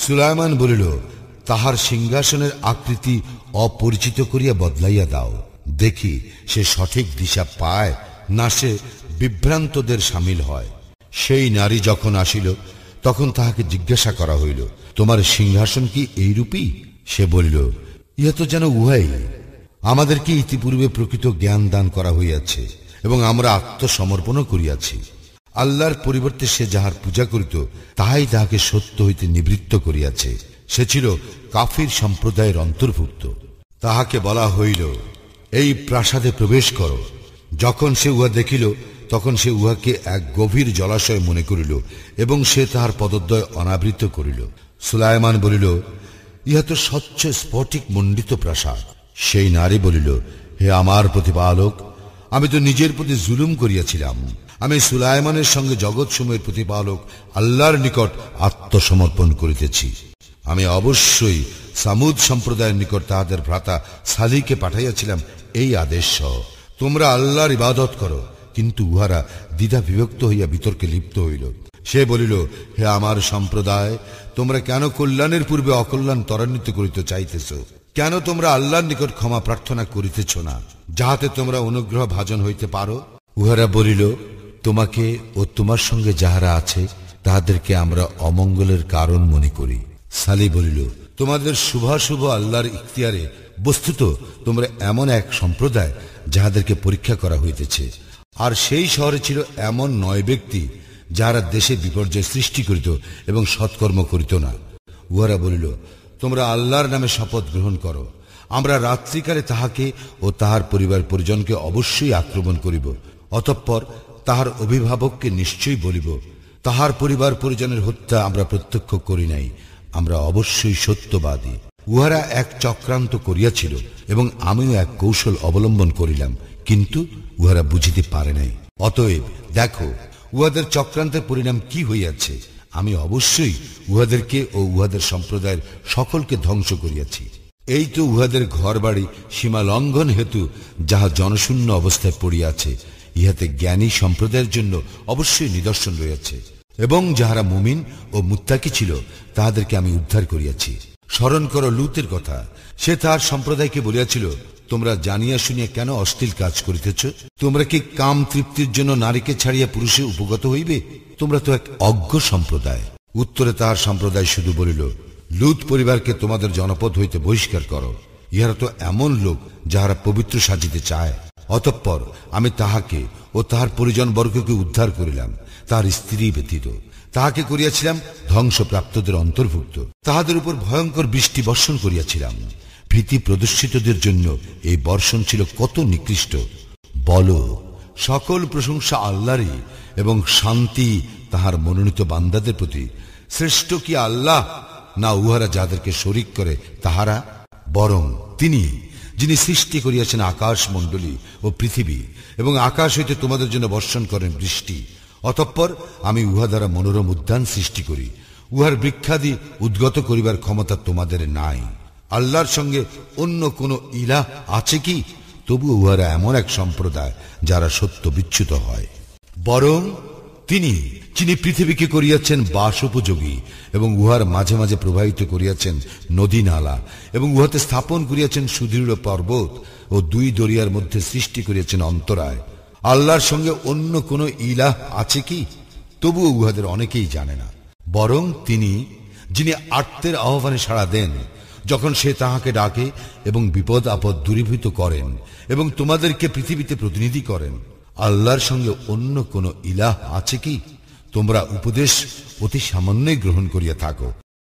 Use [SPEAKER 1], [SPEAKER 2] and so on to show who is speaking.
[SPEAKER 1] সুলাইমান বলিল, তাহার সিংহাসনের আকৃতি অপরিচিত করিয়া বদলাইয়া দাও, দেখি সে সঠিক দিশা পায় না সে বিভ্রান্তদের সামিল হয়। সেই নারী যখন আসিল তখন তাহাকে জিজ্ঞাসা করা হইল, তোমার সিংহাসন কি এইরূপই? সে বলিল, ইহা তো যেন উহাই। আমাদেরকে ইতিপূর্বে প্রকৃত জ্ঞান দান করা হইয়াছে এবং আমরা আত্মসমর্পণও করিয়াছি। আল্লাহর পরিবর্তে সে যাহার পূজা করিত তাহাই তাহাকে সত্য হইতে নিবৃত্ত করিয়াছে। সে ছিল কাফির সম্প্রদায়ের অন্তর্ভুক্ত। তাহাকে বলা হইল, এই প্রাসাদে প্রবেশ করো। যখন সে উহা দেখিল তখন সে উহাকে এক গভীর জলাশয় মনে করিল এবং সে তাহার পদদ্বয় অনাবৃত করিল। সুলাইমান বলিল, ইহা তো স্বচ্ছ স্ফটিক মণ্ডিত প্রাসাদ। সেই নারী বলিল, হে আমার প্রতিপালক, আমি তো নিজের প্রতি জুলুম করিয়াছিলাম। আমি সুলাইমানের সঙ্গে জগৎসমূহের প্রতিপালক আল্লাহর নিকট আত্মসমর্পণ করিতেছি। আমি অবশ্যই সামুদ সম্প্রদায়ের নিকট তাহাদের ভ্রাতা সালিকে পাঠাইয়াছিলাম এই আদেশ সহ, তোমরা আল্লাহর ইবাদত করো। কিন্তু উহারা দ্বিধা বিভক্ত হইয়া বিতর্কে লিপ্ত হইল। সে বলিল, হে আমার সম্প্রদায়, তোমরা কেন কল্যাণের পূর্বে অকল্যাণ ত্বরান্বিত করিতে চাইতেছ? কেন তোমরা আল্লাহর নিকট ক্ষমা প্রার্থনা করিতেছ না, যাহাতে তোমরা অনুগ্রহ ভাজন হইতে পারো? উহারা বলিল, তোমাকে ও তোমার সঙ্গে যাহারা আছে তাহাদেরকে আমরা অমঙ্গলের কারণ মনে করি। সালি বলিল, তোমাদের শুভাশুভ আল্লাহর ইখতিয়ারে। বস্তুত তোমরা এমন এক সম্প্রদায় যাহাদেরকে পরীক্ষা করা হইতেছে। আর সেই শহরে ছিল এমন 9 ব্যক্তি যাহারা দেশে বিপর্যয় সৃষ্টি করিত এবং সৎকর্ম করিত না। উহারা বলিল, তোমরা আল্লাহর নামে শপথ গ্রহণ করো, আমরা রাত্রিকালে তাহাকে ও তাহার পরিবার পরিজনকে অবশ্যই আক্রমণ করিব। অতঃপর তাহার অভিভাবককে নিশ্চয়ই বলিব, তাহার পরিবার পরিজনের হত্যা আমরা প্রত্যক্ষ করি নাই, আমরা অবশ্যই সত্যবাদী। উহারা এক চক্রান্ত করিয়াছিল এবং আমিও এক কৌশল অবলম্বন করিলাম, কিন্তু উহারা বুঝিতে পারে নাই। অতএব দেখো উহাদের চক্রান্তের পরিণাম কি হইয়াছে। আমি অবশ্যই উহাদেরকে ও উহাদের সম্প্রদায়ের সকলকে ধ্বংস করিয়াছি। এই তো উহাদের ঘর বাড়ি সীমা লঙ্ঘন হেতু যাহা জনশূন্য অবস্থায় পড়িয়াছে, ইহাতে জ্ঞানী সম্প্রদায়ের জন্য অবশ্যই নিদর্শন রয়েছে। এবং যাহারা মুমিন ও মুত্তাকি ছিল তাহাদেরকে আমি উদ্ধার করিয়াছি। স্মরণ করো লূতের কথা। সে তাহার সম্প্রদায়কে বলিয়াছিল, তোমরা জানিয়া শুনিয়া কেন অশ্লীল কাজ করিতেছ? তোমরা কি কাম তৃপ্তির জন্য নারীকে ছাড়িয়া পুরুষে উপগত হইবে? তোমরা তো এক অজ্ঞ সম্প্রদায়। উত্তরে তাহার সম্প্রদায় শুধু বলিল, লূত পরিবারকে তোমাদের জনপদ হইতে বহিষ্কার করো। ইহারা তো এমন লোক যাহারা পবিত্র সাজিতে চায়। অতঃপর আমি তাহাকে ও তাহার পরিজন বর্গকে উদ্ধার করিলাম, তাহার স্ত্রী ব্যতীত। তাহাকে করিয়াছিলাম ধ্বংসপ্রাপ্তদের অন্তর্ভুক্ত। তাহাদের উপর ভয়ঙ্কর বৃষ্টি বর্ষণ করিয়াছিলাম। ভীতি প্রদর্শিতদের জন্য এই বর্ষণ ছিল কত নিকৃষ্ট। বলো, সকল প্রশংসা আল্লাহরই এবং শান্তি তাহার মনোনীত বান্দাদের প্রতি। শ্রেষ্ঠ কি আল্লাহ, না উহারা যাদেরকে শরীক করে তাহারা? বরং তিনি যিনি সৃষ্টি করিয়াছেন আকাশ মণ্ডলী ও পৃথিবী, এবং আকাশ হইতে তোমাদের জন্য বর্ষণ করেন বৃষ্টি। অতঃপর আমি উহা দ্বারা মনোরম উদ্যান সৃষ্টি করি। উহার বৃক্ষাদি উদ্গত করিবার ক্ষমতা তোমাদের নাই। আল্লাহর সঙ্গে অন্য কোন ইলাহ আছে কি? তবু উহারা এমন এক সম্প্রদায় যারা সত্য বিচ্যুত হয়। বরং তিনি যিনি পৃথিবীকে করিয়াছেন বাস উপযোগী এবং উহার মাঝে মাঝে প্রবাহিত করিয়াছেন নদী নালা, এবং উহাতে স্থাপন করিয়াছেন সুদৃঢ় পর্বত ও 2 দরিয়ার মধ্যে সৃষ্টি করিয়াছেন অন্তরায়। আল্লাহর সঙ্গে অন্য কোন ইলাহ আছে কি? তবুও উহাদের অনেকেই জানে না। বরং তিনি যিনি আর্তের আহ্বানে সাড়া দেন যখন সে তাহাকে ডাকে, এবং বিপদ আপদ দূরীভূত করেন, এবং তোমাদেরকে পৃথিবীতে প্রতিনিধি করেন। আল্লাহর সঙ্গে অন্য কোন ইলাহ আছে কি? তোমরা উপদেশ অতি সামান্যই গ্রহণ করিয়া থাকো।